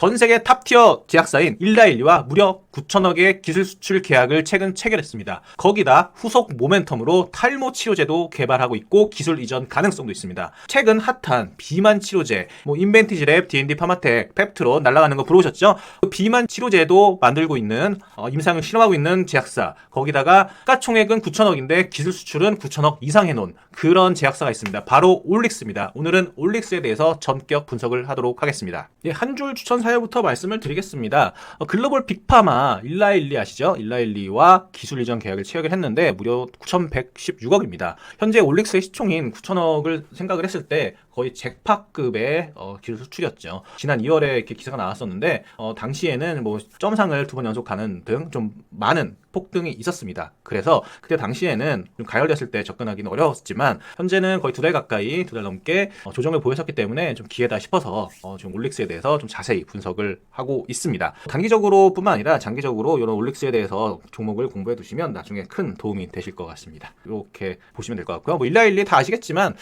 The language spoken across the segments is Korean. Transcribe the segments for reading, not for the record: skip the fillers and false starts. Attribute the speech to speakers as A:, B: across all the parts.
A: 전 세계 탑티어 제약사인 일라일리와 무려 9천억의 기술 수출 계약을 최근 체결했습니다. 거기다 후속 모멘텀으로 탈모 치료제도 개발하고 있고 기술 이전 가능성도 있습니다. 최근 핫한 비만 치료제, 인벤티지랩, D&D 파마텍, 펩트론 날아가는 거 들어오셨죠? 그 비만 치료제도 만들고 있는 임상을 실험하고 있는 제약사, 거기다가 시가총액은 9천억인데 기술 수출은 9천억 이상 해놓은 그런 제약사가 있습니다. 바로 올릭스입니다. 오늘은 올릭스에 대해서 전격 분석을 하도록 하겠습니다. 한 줄 추천 사유부터 말씀을 드리겠습니다. 글로벌 빅파마 일라일리 아시죠? 일라일리와 기술 이전 계약을 체결했는데 무려 9,116억입니다. 현재 올릭스의 시총인 9천억을 생각을 했을 때 거의 잭팟급의 기술 수출이었죠. 지난 2월에 이렇게 기사가 나왔었는데 당시에는 점상을 2번 연속 가는 등 좀 많은 폭등이 있었습니다. 그래서 그때 당시에는 좀 가열됐을 때 접근하기는 어려웠지만 현재는 거의 2달 가까이 2달 넘게 조정을 보였었기 때문에 좀 기회다 싶어서 지금 올릭스에 대해서 좀 자세히 분석을 하고 있습니다. 단기적으로 뿐만 아니라 장기적으로 이런 올릭스에 대해서 종목을 공부해 두시면 나중에 큰 도움이 되실 것 같습니다. 이렇게 보시면 될 것 같고요. 일라일리 다 아시겠지만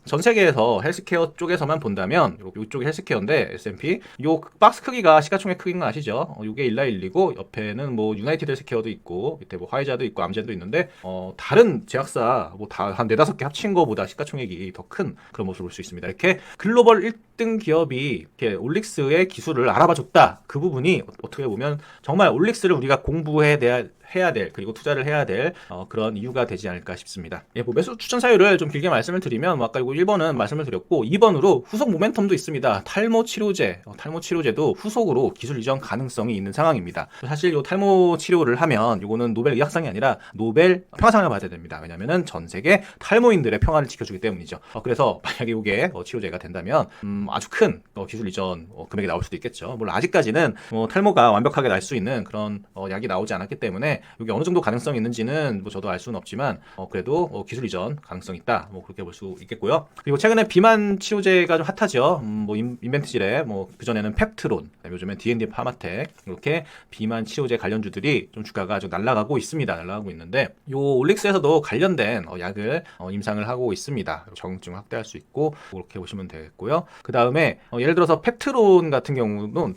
A: 전 세계에서 헬스케어 쪽에서만 본다면 이쪽이 헬스케어인데 S&P 요 박스 크기가 시가총액 크기인 거 아시죠? 이게 일라일리고 옆에는 유나이티드 헬스케어도 있고 밑에 화이자도 있고 암젠도 있는데 다른 제약사 다 한 4-5개 합친 거보다 시가총액이 더 큰 그런 모습을 볼 수 있습니다. 이렇게 글로벌 1등 기업이 이렇게 올릭스의 기술을 알아봐 줬다. 그 부분이 어떻게 보면 정말 올릭스를 우리가 해야 될 그리고 투자를 해야 될 그런 이유가 되지 않을까 싶습니다. 매수 추천 사유를 좀 길게 말씀을 드리면 아까 이거 1번은 말씀을 드렸고 2번으로 후속 모멘텀도 있습니다. 탈모 치료제도 후속으로 기술 이전 가능성이 있는 상황입니다. 사실 이 탈모 치료를 하면 이거는 노벨 의학상이 아니라 노벨 평화상을 받아야 됩니다. 왜냐면은 전 세계 탈모인들의 평화를 지켜주기 때문이죠. 그래서 만약에 이게 치료제가 된다면 아주 큰 기술 이전 금액이 나올 수도 있겠죠. 물론 아직까지는 탈모가 완벽하게 날 수 있는 그런 약이 나오지 않았기 때문에 이게 어느 정도 가능성이 있는지는 저도 알 수는 없지만 그래도 기술 이전 가능성이 있다. 그렇게 볼 수 있겠고요. 그리고 최근에 비만 치료제가 좀 핫하죠. 인벤티지랩, 그전에는 펩트론, 요즘엔 D&D 파마텍 이렇게 비만 치료제 관련주들이 좀 주가가 좀 날아가고 있습니다. 날아가고 있는데 요 올릭스에서도 관련된 약을 임상을 하고 있습니다. 적응증을 확대할 수 있고 그렇게 보시면 되겠고요. 그 다음에 예를 들어서 펩트론 같은 경우는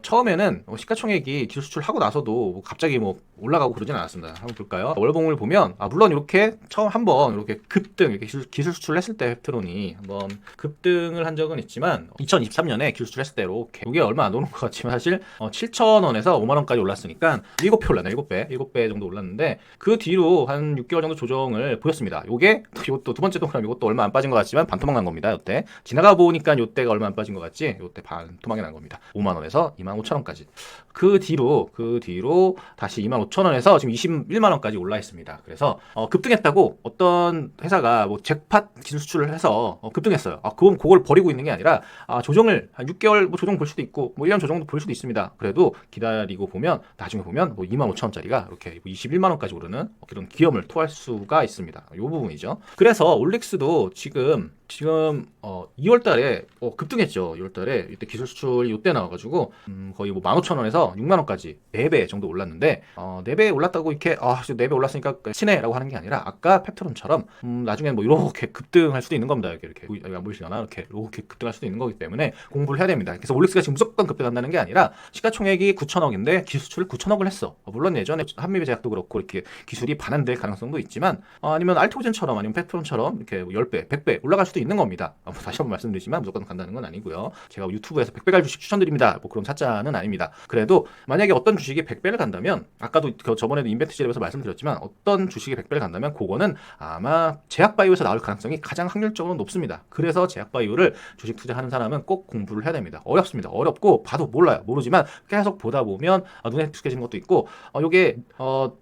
A: 처음에는 시가총액이 기술 수출하고 나서도 갑자기 올라가고 그러진 않았습니다. 한번 볼까요? 월봉을 보면 물론 이렇게 처음 한번 이렇게 급등 이렇게 기술 수출을 했을 때 펩트론이 한번 급등을 한 적은 있지만 2023년에 기술 수출했을 때로 이게 얼마 안 오는 것 같지만 사실 7,000원에서 5만 원까지 올랐으니까 7배 올랐네. 7배 정도 올랐는데 그 뒤로 한 6개월 정도 조정을 보였습니다. 이것도 두 번째 동그라미 이것도 얼마 안 빠진 것 같지만 반토막 난 겁니다. 이때 지나가 보니까 이때가 얼마 안 빠진 것 같지? 이때 반토막이 난 겁니다. 5만 원에서 25,000원까지. 그 뒤로 다시 25,000원에서 지금 21만 원까지 올라 있습니다. 그래서 급등했다고 어떤 회사가 잭팟 기술 수출을 해서 급등했어요. 그걸 버리고 있는 게 아니라 조정을 한 6개월 조정 볼 수도 있고 1년 조정도 볼 수도 있습니다. 그래도 기다리고 보면 나중에 보면 25,000원짜리가 이렇게 21만 원까지 오르는 그런 기염을 토할 수가 있습니다. 이 부분이죠. 그래서 올릭스도 지금 2월 달에 급등했죠. 2월 달에 이때 기술 수출이 이때 나와가지고 거의 15,000원에서 6만 원까지 4배 정도 올랐는데 4배 올랐다고 이렇게 4배 올랐으니까 친해라고 하는 게 아니라 아까 펩트론처럼 나중에 이렇게 급등할 수도 있는 겁니다. 이렇게 안 보이시려나? 이렇게 급등할 수도 있는 거기 때문에 공부를 해야 됩니다. 그래서 올릭스가 지금 무조건 급등한다는 게 아니라 시가총액이 9천억인데 기술 수출을 9천억을 했어. 물론 예전에 한미배 제약도 그렇고 이렇게 기술이 반환될 가능성도 있지만 아니면 알트오젠처럼 아니면 펩트론처럼 이렇게 10배, 100배 올라갈 수도 있는 겁니다. 다시 한번 말씀드리지만 무조건 간다는 건 아니고요. 제가 유튜브에서 100배 갈 주식 추천드립니다. 그런 사자는 아닙니다. 그래도 만약에 어떤 주식이 100배를 간다면 아까도 저번에도 인벤트지랩에서 말씀드렸지만 어떤 주식이 100배를 간다면 그거는 아마 제약바이오에서 나올 가능성이 가장 확률적으로 높습니다. 그래서 제약바이오를 주식 투자하는 사람은 꼭 공부를 해야 됩니다. 어렵습니다. 어렵고 봐도 모르지만 계속 보다 보면 눈에 익숙해지는 것도 있고 요게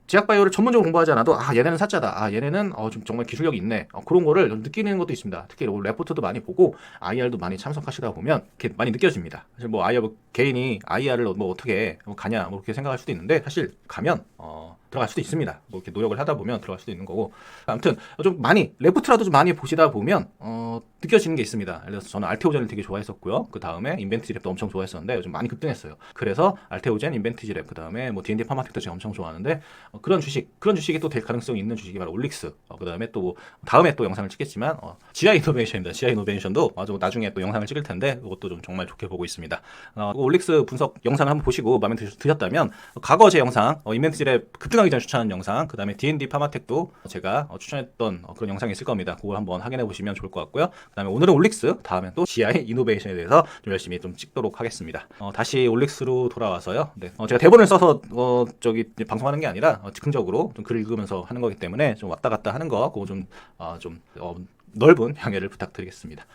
A: 제약바이오를 전문적으로 공부하지 않아도 얘네는 사자다. 얘네는 좀 정말 기술력이 있네. 그런 거를 느끼는 것도 있습니다. 특히 레포트도 많이 보고 IR도 많이 참석하시다 보면 이렇게 많이 느껴집니다. 사실 IR 개인이 IR을 어떻게 가냐 그렇게 생각할 수도 있는데 사실 가면 들어갈 수도 있습니다. 뭐 이렇게 노력을 하다 보면 들어갈 수도 있는 거고. 아무튼 좀 많이 레프트라도 좀 많이 보시다 보면 느껴지는 게 있습니다. 예를 들어서 저는 알테오젠을 되게 좋아했었고요. 그 다음에 인벤티지 랩도 엄청 좋아했었는데 요즘 많이 급등했어요. 그래서 알테오젠, 인벤티지 랩, 그 다음에 뭐 D&D 파마텍도 제가 엄청 좋아하는데 그런 주식이 또 될 가능성이 있는 주식이 바로 올릭스. 그 다음에 또 다음에 또 영상을 찍겠지만 지아 이노베이션입니다. 지아 이노베이션도 나중에 또 영상을 찍을 텐데 이것도 좀 정말 좋게 보고 있습니다. 올릭스 분석 영상을 한번 보시고 마음에 드셨다면 과거 제 영상 인벤티지 랩 급등하기 전에 추천한 영상, 그 다음에 D&D 파마텍도 제가 추천했던 그런 영상이 있을 겁니다. 그걸 한번 확인해 보시면 좋을 것 같고요. 그 다음에 오늘은 올릭스, 다음에 또 GI 이노베이션에 대해서 좀 열심히 좀 찍도록 하겠습니다. 다시 올릭스로 돌아와서요. 네. 제가 대본을 써서 방송하는 게 아니라 즉흥적으로 좀 글을 읽으면서 하는 거기 때문에 좀 왔다 갔다 하는 거 그거 좀 넓은 양해를 부탁드리겠습니다.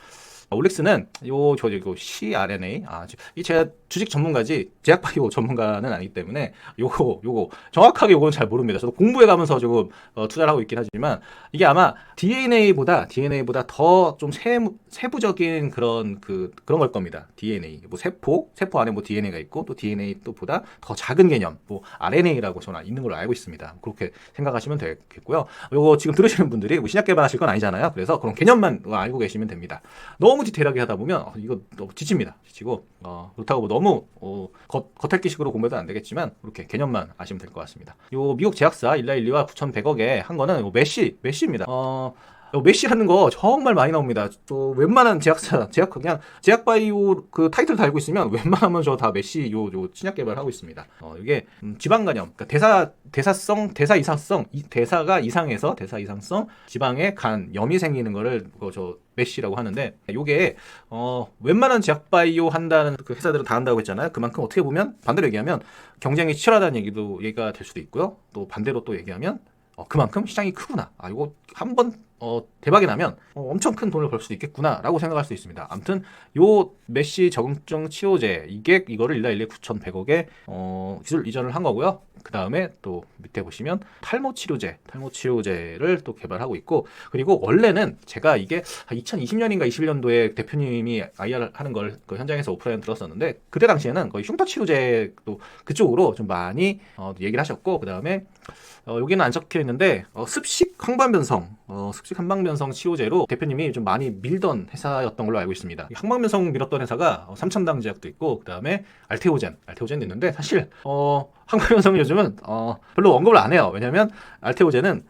A: 올릭스는 이거 CRNA 이 제가 주식 전문가지 제약바이오 전문가는 아니기 때문에 요거 정확하게 요거는 잘 모릅니다. 저도 공부해 가면서 조금 투자를 하고 있긴 하지만 이게 아마 DNA보다 더 좀 세부적인 그런 걸 겁니다. DNA 뭐 세포 안에 뭐 DNA가 있고 또 DNA 또 보다 더 작은 개념 뭐 RNA라고 저는 있는 걸로 알고 있습니다. 그렇게 생각하시면 되겠고요. 요거 지금 들으시는 분들이 뭐 신약 개발하실 건 아니잖아요. 그래서 그런 개념만 알고 계시면 됩니다. 너무 디테일하게 하다 보면 이거 너무 지치고 그렇다고 뭐 너무 겉핥기식으로 공부해도 안 되겠지만 이렇게 개념만 아시면 될 것 같습니다. 요 미국 제약사 일라일리와 9,100억에 한 거는 메시입니다. 메시라는 거 정말 많이 나옵니다. 또 웬만한 그냥 제약바이오 그 타이틀 달고 있으면 웬만하면 저 다 메시 요 신약 개발하고 있습니다. 이게 지방 간염, 그러니까 대사 이상성 지방에 간염이 생기는 거를 메시라고 하는데 요게 웬만한 제약바이오 한다는 그 회사들은 다 한다고 했잖아요. 그만큼 어떻게 보면 반대로 얘기하면 경쟁이 치열하다는 얘기가 될 수도 있고요. 또 반대로 또 얘기하면 그만큼 시장이 크구나. 이거 한번 대박이 나면 엄청 큰 돈을 벌 수도 있겠구나 라고 생각할 수 있습니다. 아무튼 요 메시 적응증 치료제 이거를 일라일리 9,100억에 기술 이전을 한 거고요. 그 다음에 또 밑에 보시면 탈모 치료제를 또 개발하고 있고, 그리고 원래는 제가 이게 2020년인가 21년도에 대표님이 IR 하는 걸 그 현장에서 오프라인 들었었는데 그때 당시에는 거의 흉터 치료제도 그쪽으로 좀 많이 얘기를 하셨고, 그 다음에 여기는 안 적혀 있는데 습식 항방변성 치료제로 대표님이 좀 많이 밀던 회사였던 걸로 알고 있습니다. 항방변성 밀었던 회사가 삼천당 제약도 있고 그 다음에 알테오젠도 있는데 사실 항방변성은 요즘은 별로 언급을 안 해요. 왜냐면 알테오젠은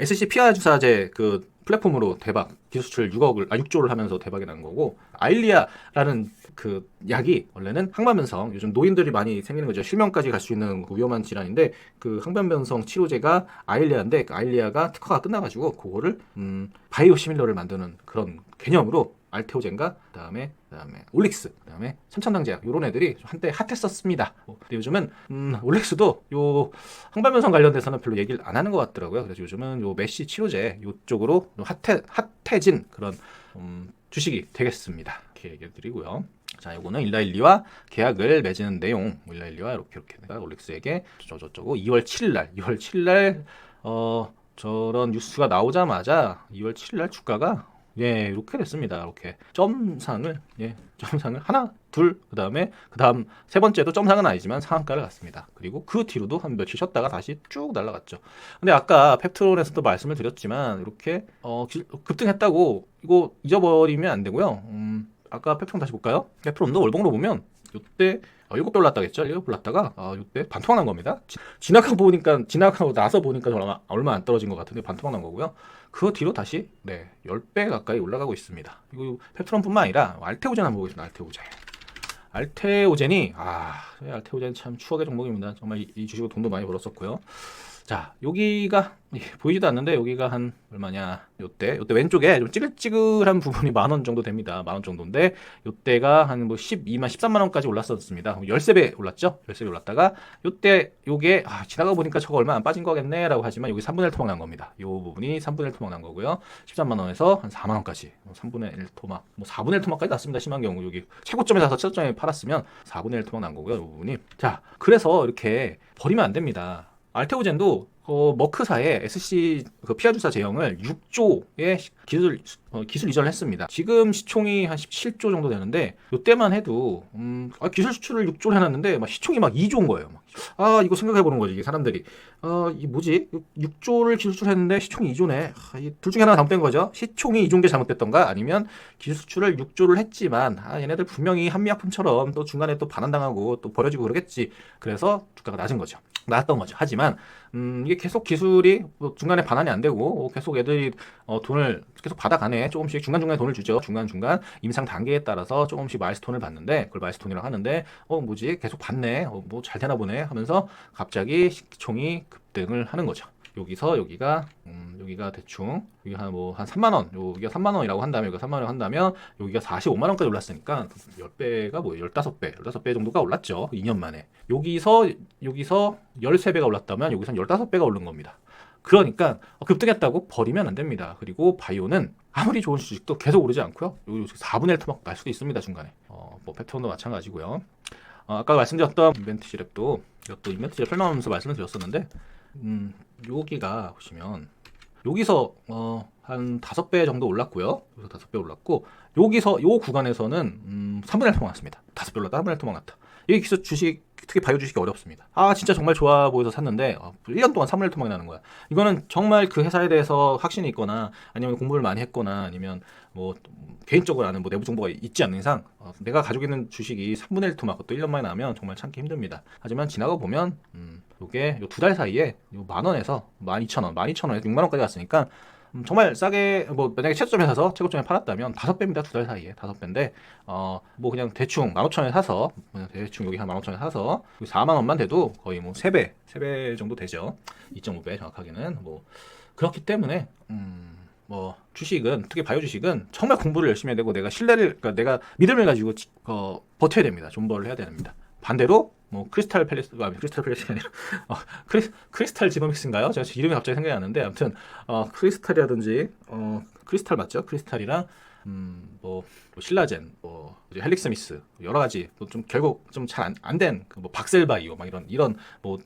A: SC 피하 주사제 그 플랫폼으로 대박 기술 수출 6조를 하면서 대박이 난 거고, 아일리아라는 그 약이 원래는 항반변성, 요즘 노인들이 많이 생기는 거죠. 실명까지 갈 수 있는 위험한 질환인데 그 항반변성 치료제가 아일리아인데 그 아일리아가 특허가 끝나가지고 그거를 바이오 시밀러를 만드는 그런 개념으로 알테오젠과 그다음에 올릭스, 그다음에 삼천당 제약 요런 애들이 한때 핫했었습니다. 근데 요즘은 올릭스도 요 항반변성 관련돼서는 별로 얘기를 안 하는 것 같더라고요. 그래서 요즘은 요 메시 치료제 요쪽으로 핫해진 그런 주식이 되겠습니다. 이렇게 얘기를 드리고요. 자, 요거는 일라일리와 계약을 맺은 내용, 일라일리와 이렇게 올릭스에게 저쩌고 2월 7일 저런 뉴스가 나오자마자 2월 7일 날 주가가 이렇게 됐습니다. 이렇게 점상을 하나, 둘, 그다음 세 번째도 점상은 아니지만 상한가를 갔습니다. 그리고 그 뒤로도 한 며칠 쉬었다가 다시 쭉 날아갔죠. 근데 아까 펩트론에서도 말씀을 드렸지만 이렇게 급등했다고 이거 잊어버리면 안 되고요. 아까 펩트론 다시 볼까요? 펩트론도 월봉으로 보면 이때 7배 올랐다겠죠? 7배 올랐다가 이때 반토막 난 겁니다. 지나가고 나서 보니까 얼마 안 떨어진 것 같은데 반토막 난 거고요. 그 뒤로 다시 10배 가까이 올라가고 있습니다. 이거 펩트론뿐만 아니라 알테오젠 한번 보겠습니다. 알테오젠이 알테오젠 참 추억의 종목입니다. 정말 이 주식으로 돈도 많이 벌었었고요. 자, 여기가 보이지도 않는데 여기가 한 얼마냐, 요때 왼쪽에 좀 찌글찌글한 부분이 10,000원 정도 됩니다. 10,000원 정도인데 요때가 한 12만 13만 원까지 올랐었습니다. 13배 올랐죠. 13배 올랐다가 요때 요게 지나가 보니까 저거 얼마 안 빠진 거겠네 라고 하지만 여기 3분의 1 토막 난 겁니다. 요 부분이 3분의 1 토막 난 거고요. 13만 원에서 한 4만 원까지 3분의 1 토막, 4분의 1 토막까지 났습니다. 심한 경우 여기 최고점에 가서 최저점에 팔았으면 4분의 1 토막 난 거고요. 요 부분이. 자, 그래서 이렇게 버리면 안 됩니다. 알테오젠도 머크사의 SC 그 피하 주사 제형을 6조의 기술 이전을 했습니다. 지금 시총이 한 17조 정도 되는데 이때만 해도 기술 수출을 6조를 해놨는데 막 시총이 막 2조인 거예요. 이거 생각해 보는 거지 이게 사람들이. 이 뭐지? 6조를 기술 수출했는데 시총이 2조네. 둘 중에 하나가 잘못된 거죠. 시총이 2조인 게 잘못됐던가 아니면 기술 수출을 6조를 했지만 얘네들 분명히 한미약품처럼 또 중간에 또 반환당하고 또 버려지고 그러겠지. 그래서 주가가 낮았던 거죠. 하지만 이게 계속 기술이 중간에 반환이 안 되고 계속 애들이 돈을 계속 받아가네. 조금씩 중간중간에 돈을 주죠. 중간중간 임상 단계에 따라서 조금씩 마일스톤을 받는데 그걸 마일스톤이라고 하는데 뭐지? 계속 받네. 뭐 잘 되나 보네 하면서 갑자기 시총이 급등을 하는 거죠. 여기서 여기가 대충 여기가 한 3만 원, 여기가 3만 원이라고 한다면 여기가 3만 원 한다면 여기가 45만 원까지 올랐으니까 10배가 뭐예요? 15배 정도가 올랐죠. 2년 만에. 여기서 13배가 올랐다면 여기서는 15배가 오른 겁니다. 그러니까 급등했다고 버리면 안 됩니다. 그리고 바이오는 아무리 좋은 주식도 계속 오르지 않고요. 여기 4분의 1 토막 날 수도 있습니다. 중간에. 뭐 패턴도 마찬가지고요. 아까 말씀드렸던 인벤트지랩도 이것도 인벤트지랩 설명하면서 말씀을 드렸었는데 여기가 보시면 여기서 한 5배 정도 올랐고요. 여기서 5배 올랐고 여기서 요 구간에서는 3분의 1 토막 났습니다. 5배 올랐다 3분의 1 토막 났다. 이게 기술 주식 특히 바이오 주식이 어렵습니다. 진짜 정말 좋아 보여서 샀는데 1년 동안 3분의 1 토막이 나는 거야. 이거는 정말 그 회사에 대해서 확신이 있거나 아니면 공부를 많이 했거나 아니면 뭐 개인적으로 아는 뭐 내부 정보가 있지 않는 이상 내가 가지고 있는 주식이 3분의 1 토막 또 1년 만에 나면 정말 참기 힘듭니다. 하지만 지나가 보면 요게 요 2달 사이에 요 10,000원에서 12,000원, 12,000원에서 6만원까지 갔으니까 정말 싸게 뭐 만약에 최저점에 사서 최고점에 팔았다면 5배입니다. 2달 사이에 5배인데 뭐 그냥 대충 15,000원에 사서 대충 여기 한 15,000원에 사서 4만 원만 돼도 거의 뭐 3배 정도 되죠. 2.5배 정확하게는 뭐 그렇기 때문에 뭐 주식은 특히 바이오 주식은 정말 공부를 열심히 해야 되고 내가 신뢰를 그러니까 내가 믿음을 가지고 버텨야 됩니다. 존버를 해야 됩니다. 반대로 뭐 크리스탈 팰리스가 아니라 크리스탈 지노믹스인가요? 제가 이름이 갑자기 생각이 안 나는데 아무튼 크리스탈이라든지 크리스탈 맞죠? 크리스탈이랑 뭐 신라젠, 뭐 헬릭스미스 여러 가지 좀 결국 좀 잘 안 된 뭐 박셀바이오 막 이런 뭐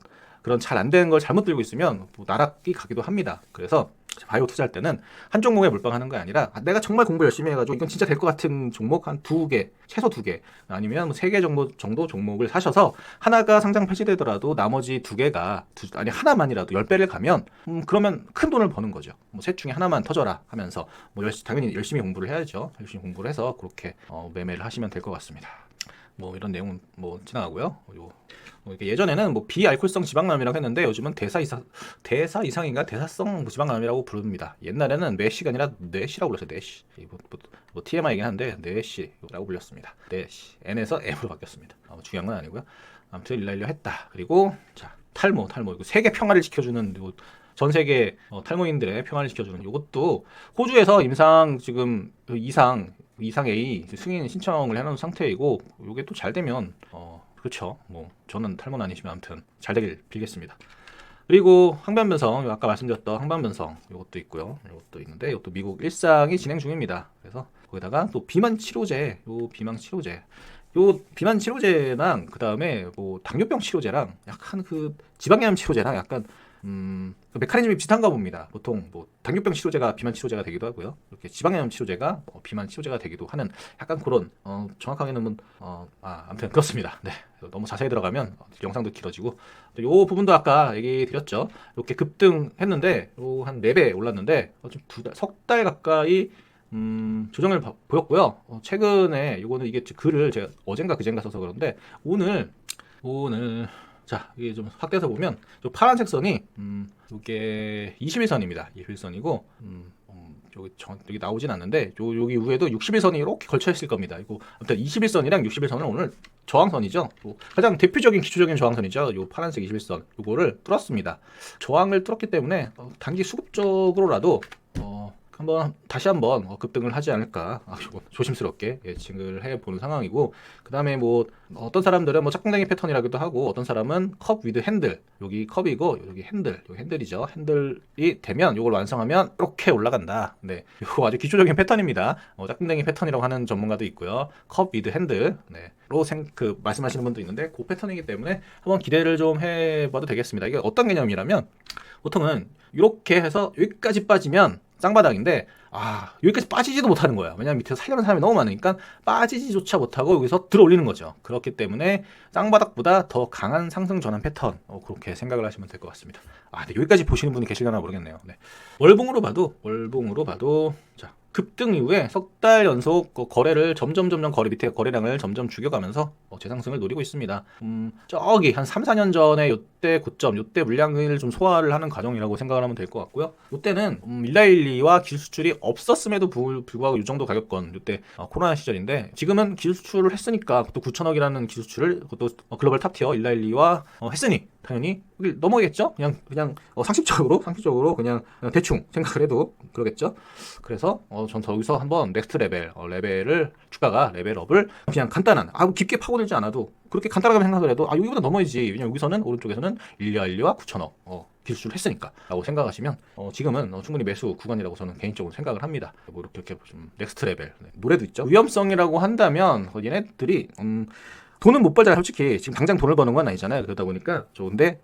A: 그런 잘 안 된 걸 잘못 들고 있으면 뭐 나락이 가기도 합니다. 그래서 바이오 투자할 때는 한 종목에 몰빵하는 게 아니라 내가 정말 공부 열심히 해가지고 이건 진짜 될 것 같은 종목 한 2개, 최소 2개 아니면 뭐 3개 정도 종목을 사셔서 하나가 상장 폐지되더라도 나머지 2개가 아니 하나만이라도 10배를 가면 그러면 큰 돈을 버는 거죠. 뭐 셋 중에 하나만 터져라 하면서 뭐 당연히 열심히 공부를 해야죠. 열심히 공부를 해서 그렇게 매매를 하시면 될 것 같습니다. 뭐 이런 내용은 뭐 지나가고요. 예전에는 뭐 비알코올성 지방암이라고 했는데 요즘은 대사 이상인가 대사성 지방암이라고 부릅니다. 옛날에는 뇌시가 아니라 뇌시라고 불렀어요. 뇌시. 뭐 TMI이긴 한데 뇌시라고 불렸습니다. 뇌시. N에서 M으로 바뀌었습니다. 중요한 건 아니고요. 아무튼 일날려 했다. 그리고 자 탈모 이거 세계 평화를 지켜주는 전 세계 탈모인들의 평화를 지켜주는 이것도 호주에서 임상 지금 이상 A 승인 신청을 해놓은 상태이고 이게 또 잘 되면 그렇죠. 뭐 저는 탈모는 아니지만 아무튼 잘 되길 빌겠습니다. 그리고 항변변성 아까 말씀드렸던 항변변성 이것도 있고요. 이것도 있는데 이것도 미국 1상이 진행 중입니다. 그래서 거기다가 또 비만 치료제 요 비만 치료제랑 그 다음에 뭐 당뇨병 치료제랑 약간 그 지방염 치료제랑 약간 그 메커니즘이 비슷한가 봅니다. 보통 뭐 당뇨병 치료제가 비만 치료제가 되기도 하고요. 이렇게 지방염 치료제가 비만 치료제가 되기도 하는 약간 그런 정확하게는 아무튼 그렇습니다. 네, 너무 자세히 들어가면 영상도 길어지고 요 부분도 아까 얘기 드렸죠. 이렇게 급등했는데 요 한 4배 올랐는데 좀 석 달 가까이 조정을 보였고요. 최근에 요거는 이게 글을 제가 어젠가 그젠가 써서 그런데 오늘 자, 이게 좀 확대해서 보면 저 파란색 선이 이게 21선입니다. 21선이고 여기 나오진 않는데 여기 위에도 61선이 이렇게 걸쳐 있을 겁니다. 이거 아무튼 21선이랑 61선은 오늘 저항선이죠. 가장 대표적인 기초적인 저항선이죠. 요 파란색 21선 요거를 뚫었습니다. 저항을 뚫었기 때문에 단기 수급적으로라도 다시 한번 급등을 하지 않을까 조심스럽게 예측을 해보는 상황이고 그 다음에 뭐 어떤 사람들은 뭐 짝꿍댕이 패턴이라기도 하고 어떤 사람은 컵 위드 핸들 여기 컵이고 여기 핸들이죠. 핸들이 되면 이걸 완성하면 이렇게 올라간다. 네, 이거 아주 기초적인 패턴입니다. 짝꿍댕이 패턴이라고 하는 전문가도 있고요. 컵 위드 핸들 로 말씀하시는 분도 있는데 그 패턴이기 때문에 한번 기대를 좀 해봐도 되겠습니다. 이게 어떤 개념이라면 보통은 이렇게 해서 여기까지 빠지면 쌍바닥인데 여기까지 빠지지도 못하는 거예요. 왜냐면 밑에서 살려는 사람이 너무 많으니까 빠지지조차 못하고 여기서 들어 올리는 거죠. 그렇기 때문에 쌍바닥보다 더 강한 상승 전환 패턴, 그렇게 생각을 하시면 될 것 같습니다. 근데 여기까지 보시는 분이 계실려나 모르겠네요. 네. 월봉으로 봐도 자, 급등 이후에 석 달 연속 거래를 점점 거래 밑에 거래량을 점점 죽여가면서 재상승을 노리고 있습니다. 저기 한 3, 4년 전에 요때 고점, 요때 물량을 좀 소화를 하는 과정이라고 생각을 하면 될 것 같고요. 요때는 112와 기술 수출이 없었음에도 불구하고 이 정도 가격권, 요때 코로나 시절인데, 지금은 기술 수출을 했으니까 또 9천억이라는 기술 수출을 그것도 글로벌 탑티어 112와 했으니 당연히 여기 넘어가겠죠? 그냥 상식적으로 그냥 대충 생각을 해도 그러겠죠? 그래서 전 여기서 한번 넥스트 레벨을 주가가 레벨업을 그냥 간단한 깊게 파고들지 않아도 그렇게 간단하게 생각을 해도 여기보다 넘어야지. 왜냐면 여기서는 오른쪽에서는 112와 9천억 기술을 했으니까 라고 생각하시면 지금은 충분히 매수 구간이라고 저는 개인적으로 생각을 합니다. 뭐 이렇게 좀 넥스트 레벨 노래도 있죠. 위험성이라고 한다면 얘네들이 돈은 못 벌잖아요. 솔직히 지금 당장 돈을 버는 건 아니잖아요. 그러다 보니까 좋은데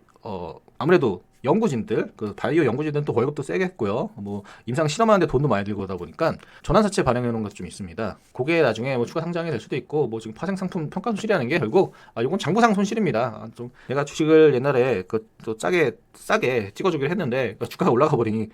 A: 아무래도 연구진들, 바이오 연구진들은 또 월급도 세겠고요. 뭐 임상 실험하는데 돈도 많이 들고 그러다 보니까 전환사채 발행해 놓은 것도 좀 있습니다. 그게 나중에 뭐 추가 상장이 될 수도 있고, 뭐 지금 파생 상품 평가 손실이라는 게 결국 이건 장부상 손실입니다. 좀 내가 주식을 옛날에 또 싸게 찍어주기로 했는데 주가가 올라가 버리니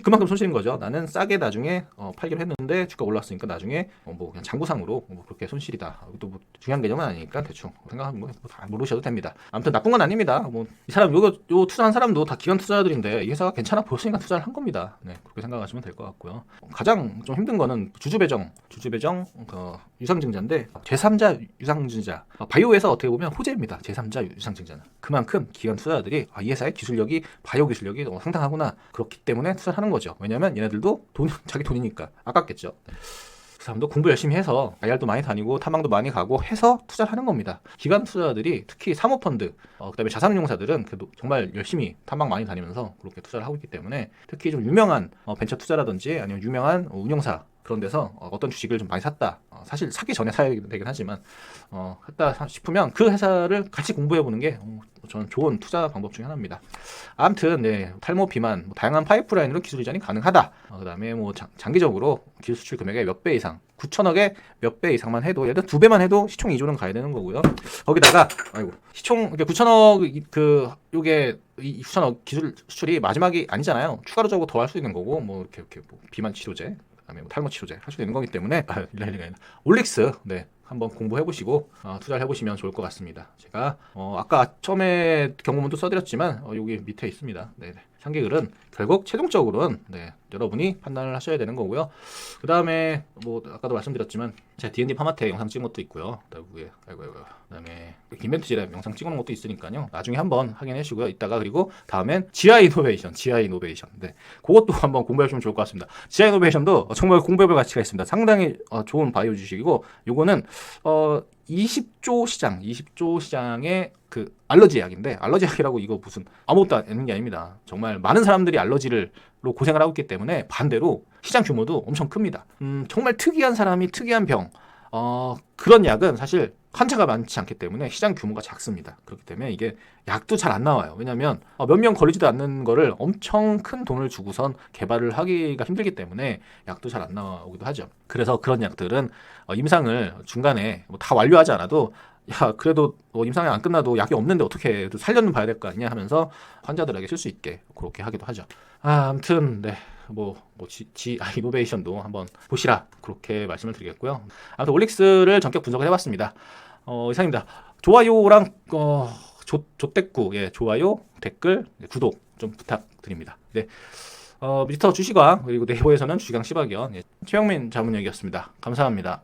A: 그만큼 손실인 거죠. 나는 싸게 나중에 팔기로 했는데 주가 올랐으니까 나중에 뭐 그냥 장부상으로 뭐 그렇게 손실이다. 또 뭐 중요한 개념은 아니니까 대충 생각하면 다 모르셔도 됩니다. 아무튼 나쁜 건 아닙니다. 뭐 이 사람 요 투자한 사람도 다 기관 투자자들인데 이 회사가 괜찮아 보였으니까 투자를 한 겁니다. 네, 그렇게 생각하시면 될 것 같고요. 가장 좀 힘든 거는 주주배정 유상증자인데, 제3자 유상증자, 바이오 회사 어떻게 보면 호재입니다. 제3자 유상증자는 그만큼 기관 투자자들이 이 회사의 기술력이, 바이오 기술력이 상당하구나, 그렇기 때문에 투자를 하는 거죠. 왜냐하면 얘네들도 자기 돈이니까 아깝겠죠. 그 사람도 공부 열심히 해서 IR도 많이 다니고 탐방도 많이 가고 해서 투자를 하는 겁니다. 기관 투자자들이 특히 사모펀드, 그다음에 자산운용사들은 정말 열심히 탐방 많이 다니면서 그렇게 투자를 하고 있기 때문에, 특히 좀 유명한 벤처 투자라든지 아니면 유명한 운용사 그런 데서 어떤 주식을 좀 많이 샀다, 사실 사기 전에 사야 되긴 하지만 했다 싶으면 그 회사를 같이 공부해보는 게 저는 좋은 투자 방법 중에 하나입니다. 아무튼 탈모, 비만, 다양한 파이프라인으로 기술 이전이 가능하다. 그다음에 뭐 장기적으로 기술 수출 금액의 몇 배 이상, 9천억의 몇 배 이상만 해도, 예를 들어 2배만 해도 시총 2조는 가야 되는 거고요. 거기다가 시총 9천억 요게 9천억 기술 수출이 마지막이 아니잖아요. 추가로 더 할 수 있는 거고, 뭐 이렇게 뭐 비만 치료제, 그다음에 탈모 치료제 할 수 있는 거기 때문에 올릭스 한번 공부해보시고 투자를 해보시면 좋을 것 같습니다. 제가 아까 처음에 경고문도 써드렸지만 여기 밑에 있습니다. 상계글은 결국 최종적으로는 여러분이 판단을 하셔야 되는 거고요. 그 다음에 뭐 아까도 말씀드렸지만 제가 D&D 파마텍 영상 찍은 것도 있고요. 그다음에 김벤투지랩 영상 찍은 것도 있으니까요. 나중에 한번 확인해 주시고요. 이따가 그리고 다음엔 GI 이노베이션. 그것도 한번 공부해 주시면 좋을 것 같습니다. GI 이노베이션도 정말 공부해볼 가치가 있습니다. 상당히 좋은 바이오 주식이고, 요거는 20조 시장의 알러지 약인데, 알러지 약이라고 이거 무슨 아무것도 아닌 게 아닙니다. 정말 많은 사람들이 알러지로 고생을 하고 있기 때문에 반대로 시장 규모도 엄청 큽니다. 정말 특이한 사람이 특이한 병, 그런 약은 사실 환자가 많지 않기 때문에 시장 규모가 작습니다. 그렇기 때문에 이게 약도 잘 안 나와요. 왜냐하면 몇 명 걸리지도 않는 거를 엄청 큰 돈을 주고선 개발을 하기가 힘들기 때문에 약도 잘 안 나오기도 하죠. 그래서 그런 약들은 임상을 중간에 다 완료하지 않아도 그래도 임상이 안 끝나도 약이 없는데 어떻게 살려는 봐야 될 거 아니냐 하면서 환자들에게 쓸 수 있게 그렇게 하기도 하죠. 아무튼 GI 이노베이션도 한번 보시라, 그렇게 말씀을 드리겠고요. 아무튼 올릭스를 전격 분석을 해봤습니다. 이상입니다. 좋아요랑 조댓구, 좋아요, 댓글, 구독 좀 부탁드립니다. 미스터 주식왕, 그리고 네이버에서는 주식왕 시바견, 최영민 자문역이었습니다. 감사합니다.